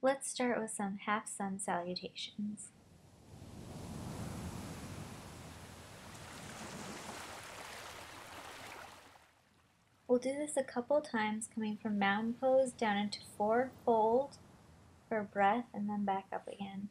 Let's start with some half sun salutations. We'll do this a couple times, coming from mountain pose down into forward fold for breath and then back up again.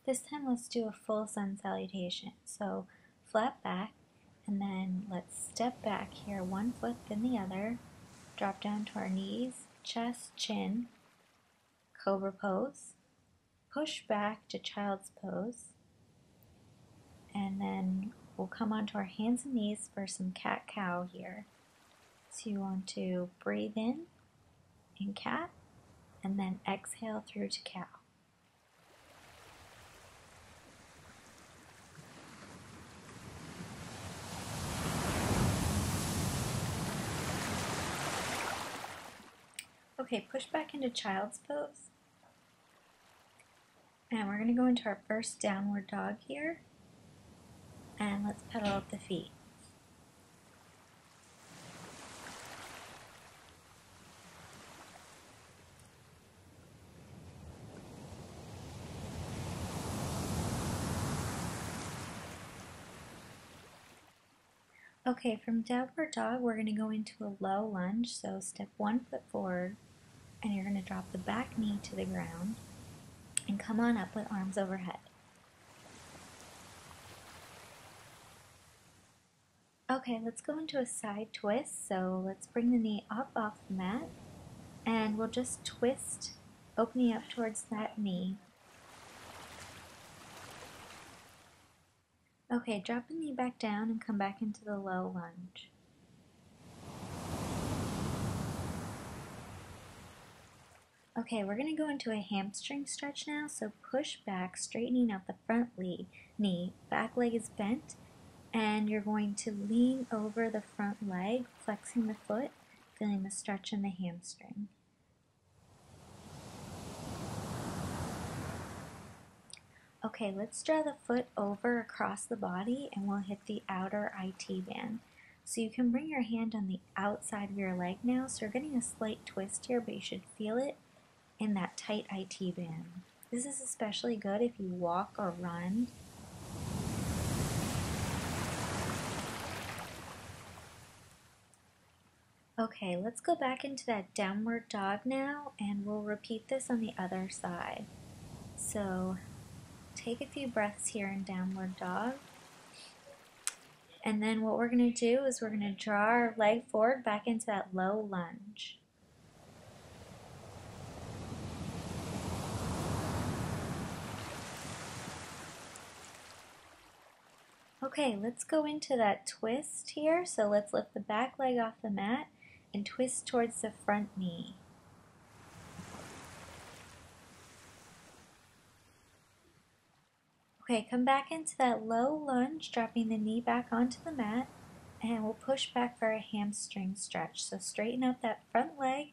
This time let's do a full sun salutation. So flat back, and then let's step back here, one foot then the other, drop down to our knees, chest, chin, cobra pose, push back to child's pose, and then we'll come onto our hands and knees for some cat-cow here. So you want to breathe in cat, and then exhale through to cow. Okay, push back into child's pose. And we're going to go into our first downward dog here. And let's pedal up the feet. Okay, from downward dog, we're going to go into a low lunge. So step one foot forward, and you're going to drop the back knee to the ground and come on up with arms overhead. Okay, let's go into a side twist. So let's bring the knee up off the mat, and we'll just twist, opening up towards that knee. Okay, drop the knee back down and come back into the low lunge. Okay, we're going to go into a hamstring stretch now, so push back, straightening out the front knee, back leg is bent, and you're going to lean over the front leg, flexing the foot, feeling the stretch in the hamstring. Okay, let's draw the foot over across the body and we'll hit the outer IT band. So you can bring your hand on the outside of your leg now, so you're getting a slight twist here, but you should feel it in that tight IT band. This is especially good if you walk or run. Okay, let's go back into that downward dog now, and we'll repeat this on the other side. So take a few breaths here in downward dog. And then what we're going to do is we're going to draw our leg forward back into that low lunge. Okay, let's go into that twist here. So let's lift the back leg off the mat and twist towards the front knee. Okay, come back into that low lunge, dropping the knee back onto the mat, and we'll push back for a hamstring stretch. So straighten out that front leg,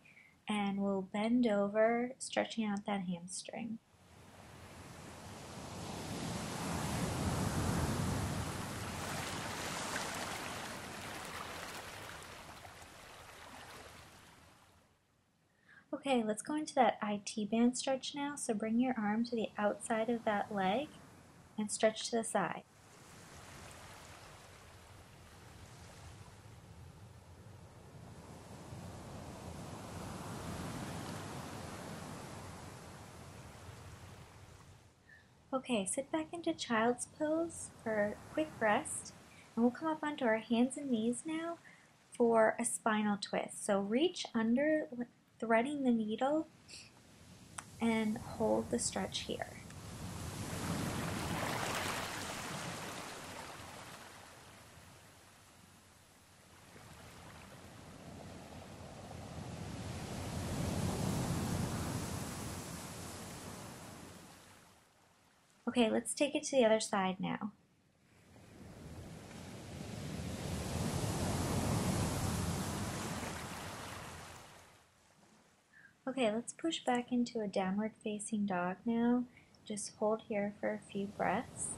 and we'll bend over, stretching out that hamstring. Okay, let's go into that IT band stretch now. So bring your arm to the outside of that leg and stretch to the side. Okay, sit back into child's pose for a quick rest, and we'll come up onto our hands and knees now for a spinal twist. So reach under, threading the needle, and hold the stretch here. Okay, let's take it to the other side now. Okay, let's push back into a downward facing dog now. Just hold here for a few breaths.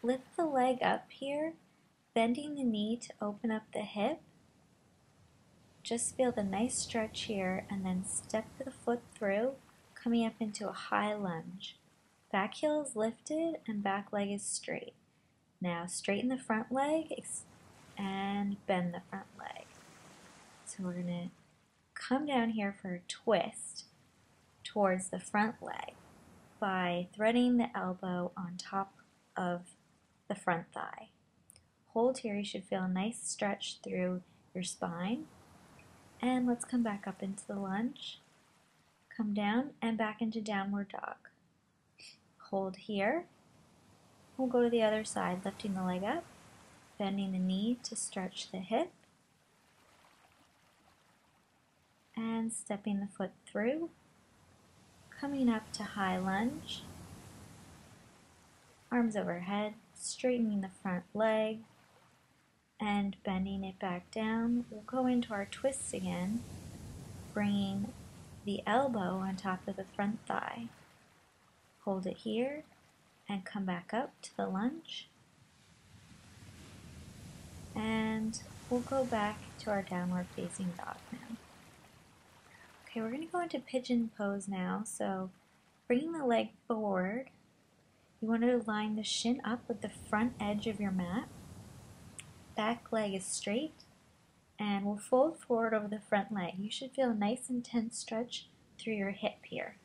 Lift the leg up here, bending the knee to open up the hip. Just feel the nice stretch here and then step the foot through, coming up into a high lunge. Back heel is lifted and back leg is straight. Now straighten the front leg and bend the front leg. So we're going to come down here for a twist towards the front leg by threading the elbow on top of the front thigh. Hold here, you should feel a nice stretch through your spine. And let's come back up into the lunge. Come down and back into downward dog. Hold here. We'll go to the other side, lifting the leg up, bending the knee to stretch the hip, and stepping the foot through, coming up to high lunge, arms overhead, straightening the front leg, and bending it back down. We'll go into our twists again, bringing the elbow on top of the front thigh. Hold it here and come back up to the lunge. And we'll go back to our downward facing dog now. Okay, we're going to go into pigeon pose now. So bringing the leg forward, you want to line the shin up with the front edge of your mat. Back leg is straight, and we'll fold forward over the front leg. You should feel a nice intense stretch through your hip here.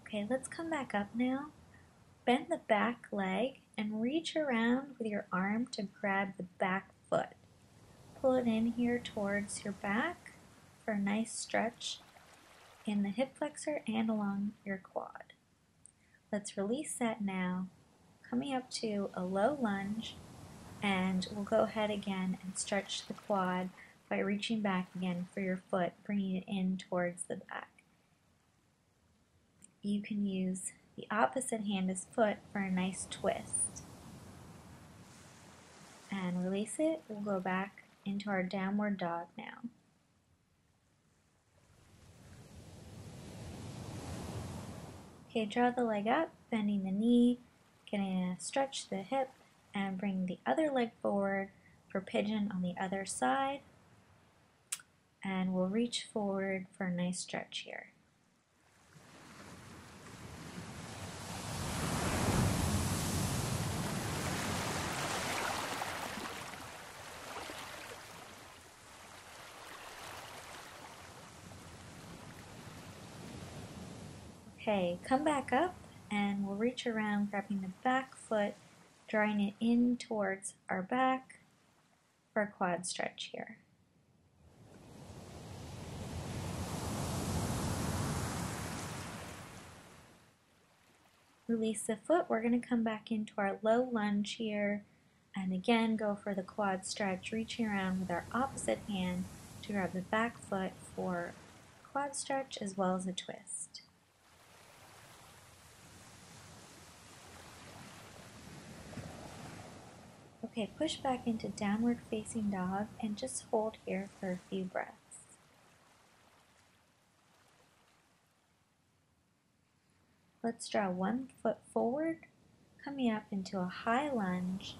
Okay, let's come back up now. Bend the back leg and reach around with your arm to grab the back foot. Pull it in here towards your back for a nice stretch in the hip flexor and along your quad. Let's release that now, coming up to a low lunge, and we'll go ahead again and stretch the quad by reaching back again for your foot, bringing it in towards the back. You can use the opposite hand as foot for a nice twist. And release it. We'll go back into our downward dog now. Okay, draw the leg up, bending the knee, getting to stretch the hip, and bring the other leg forward for pigeon on the other side. And we'll reach forward for a nice stretch here. Okay, come back up and we'll reach around, grabbing the back foot, drawing it in towards our back for a quad stretch here. Release the foot. We're going to come back into our low lunge here and again go for the quad stretch, reaching around with our opposite hand to grab the back foot for quad stretch as well as a twist. Okay, push back into downward facing dog and just hold here for a few breaths. Let's draw one foot forward, coming up into a high lunge.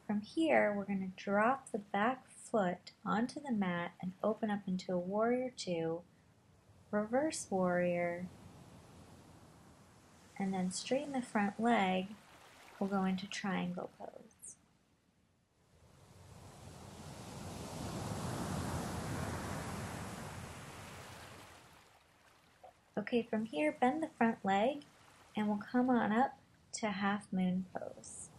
From here, we're going to drop the back foot onto the mat and open up into a warrior two, reverse warrior, and then straighten the front leg. We'll go into triangle pose. Okay, from here, bend the front leg and we'll come on up to half moon pose.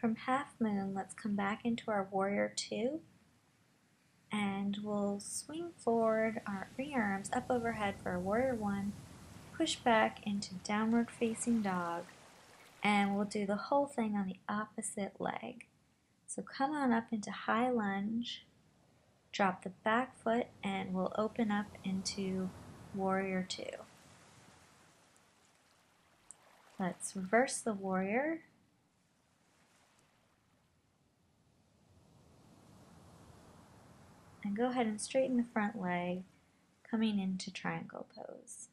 From half moon, let's come back into our warrior two, and we'll swing forward, bring our arms up overhead for a warrior one, push back into downward facing dog, and we'll do the whole thing on the opposite leg. So come on up into high lunge, drop the back foot, and we'll open up into warrior two. Let's reverse the warrior. And go ahead and straighten the front leg, coming into triangle pose.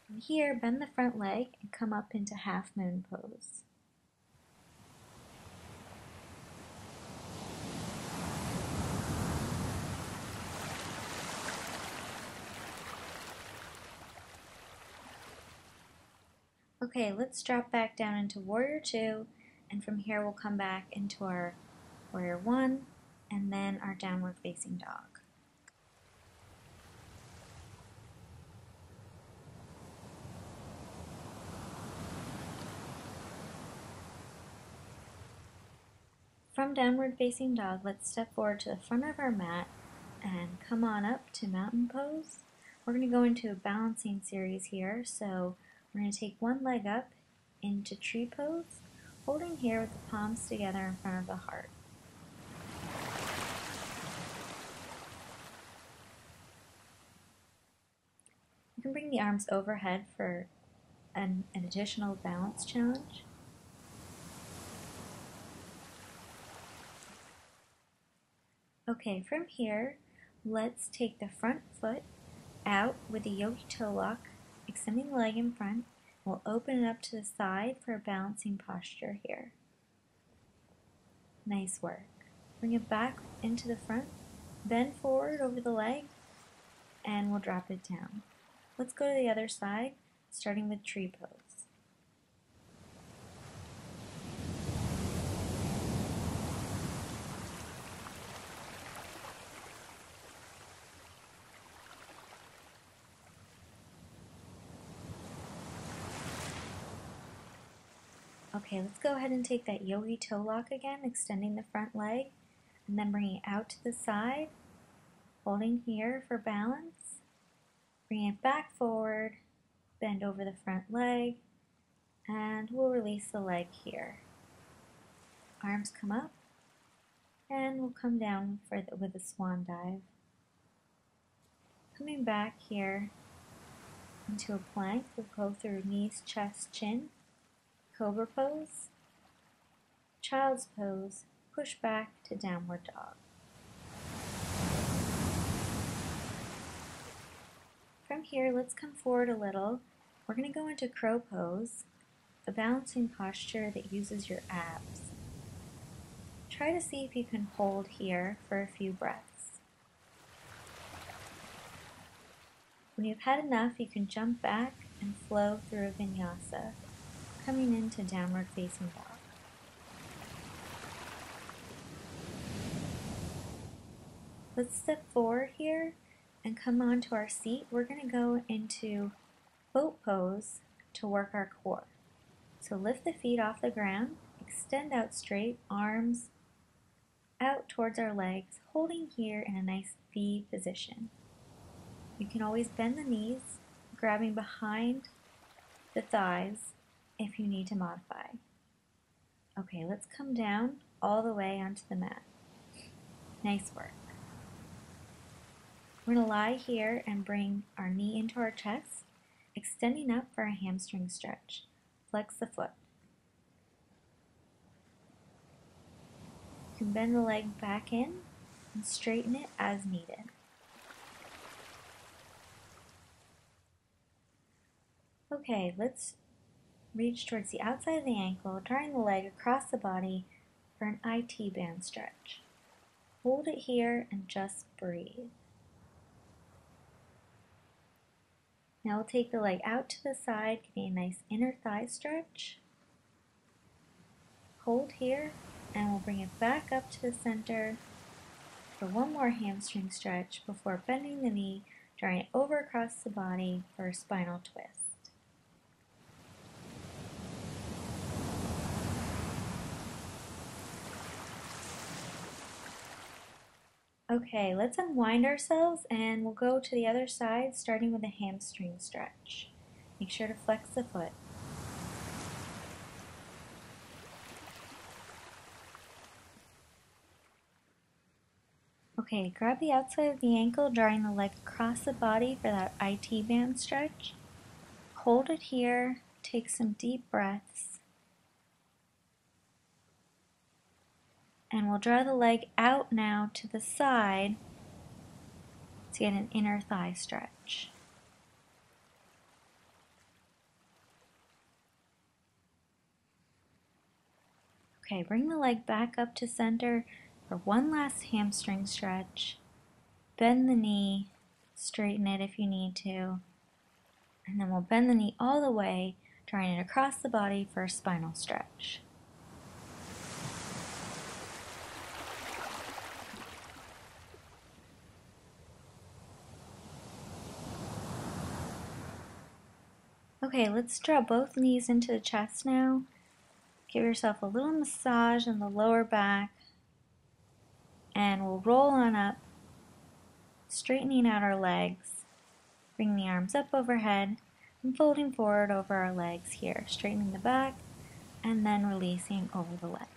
From here, bend the front leg and come up into half moon pose. Okay, let's drop back down into warrior two, and from here we'll come back into our warrior one, and then our downward facing dog. From downward facing dog, let's step forward to the front of our mat and come on up to mountain pose. We're going to go into a balancing series here, so we're going to take one leg up into tree pose, holding here with the palms together in front of the heart. You can bring the arms overhead for an additional balance challenge. Okay, from here, let's take the front foot out with a yogi toe lock, extending the leg in front. We'll open it up to the side for a balancing posture here. Nice work. Bring it back into the front, bend forward over the leg, and we'll drop it down. Let's go to the other side, starting with tree pose. Okay, let's go ahead and take that yogi toe lock again, extending the front leg, and then bringing it out to the side, holding here for balance, bring it back forward, bend over the front leg, and we'll release the leg here. Arms come up, and we'll come down with a swan dive. Coming back here into a plank, we'll go through knees, chest, chin, cobra pose, child's pose, push back to downward dog. From here, let's come forward a little. We're going to go into crow pose, a balancing posture that uses your abs. Try to see if you can hold here for a few breaths. When you've had enough, you can jump back and flow through a vinyasa, coming into downward facing dog. Let's step forward here and come onto our seat. We're going to go into boat pose to work our core. So lift the feet off the ground, extend out straight, arms out towards our legs, holding here in a nice V position. You can always bend the knees, grabbing behind the thighs if you need to modify. Okay, let's come down all the way onto the mat. Nice work. We're going to lie here and bring our knee into our chest, extending up for a hamstring stretch. Flex the foot. You can bend the leg back in and straighten it as needed. Okay, let's reach towards the outside of the ankle, drawing the leg across the body for an IT band stretch. Hold it here and just breathe. Now we'll take the leg out to the side, getting a nice inner thigh stretch. Hold here, and we'll bring it back up to the center for one more hamstring stretch before bending the knee, drawing it over across the body for a spinal twist. Okay, let's unwind ourselves and we'll go to the other side, starting with a hamstring stretch. Make sure to flex the foot. Okay, grab the outside of the ankle, drawing the leg across the body for that IT band stretch. Hold it here, take some deep breaths, and we'll draw the leg out now to the side to get an inner thigh stretch. Okay, bring the leg back up to center for one last hamstring stretch. Bend the knee, straighten it if you need to, and then we'll bend the knee all the way, drawing it across the body for a spinal stretch. Okay, let's draw both knees into the chest now. Give yourself a little massage in the lower back, and we'll roll on up, straightening out our legs. Bring the arms up overhead and folding forward over our legs here, straightening the back and then releasing over the legs.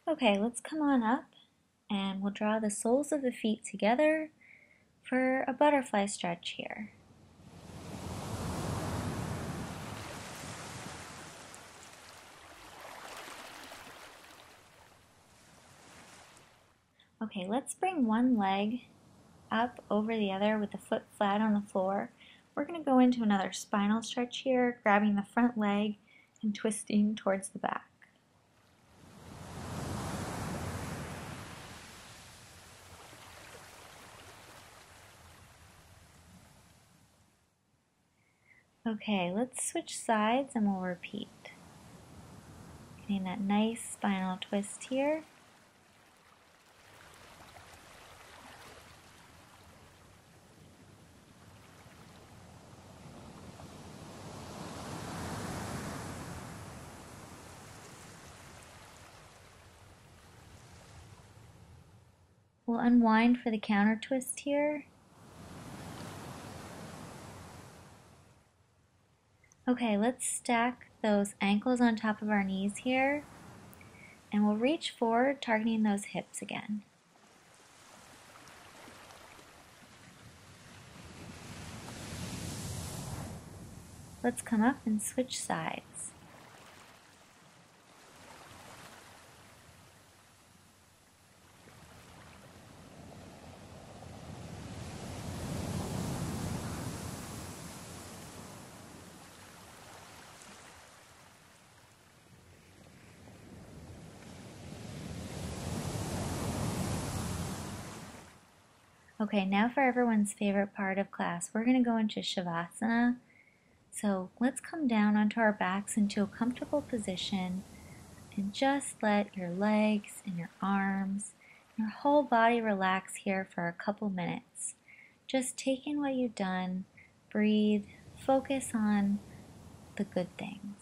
Okay, let's come on up and we'll draw the soles of the feet together for a butterfly stretch here. Okay, let's bring one leg up over the other with the foot flat on the floor. We're going to go into another spinal stretch here, grabbing the front leg and twisting towards the back. Okay, let's switch sides and we'll repeat. Getting that nice spinal twist here. We'll unwind for the counter twist here. Okay, let's stack those ankles on top of our knees here, and we'll reach forward, targeting those hips again. Let's come up and switch sides. Okay, now for everyone's favorite part of class, we're going to go into Shavasana. So let's come down onto our backs into a comfortable position and just let your legs and your arms, your whole body relax here for a couple minutes. Just take in what you've done, breathe, focus on the good things.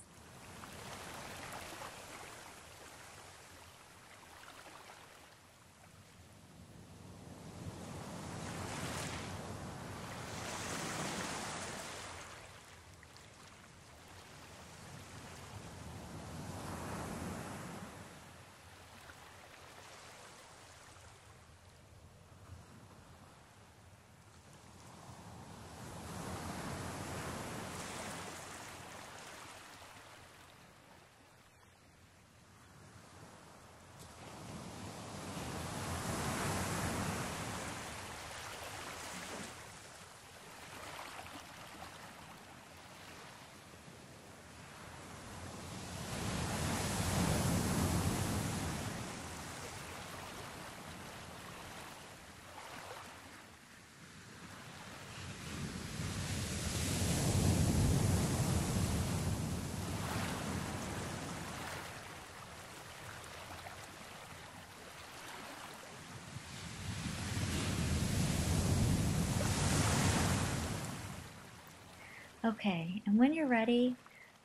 Okay, and when you're ready,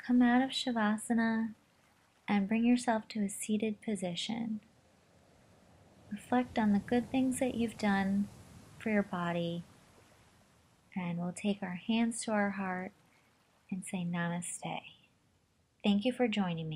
come out of Shavasana and bring yourself to a seated position. Reflect on the good things that you've done for your body, and we'll take our hands to our heart and say Namaste. Thank you for joining me.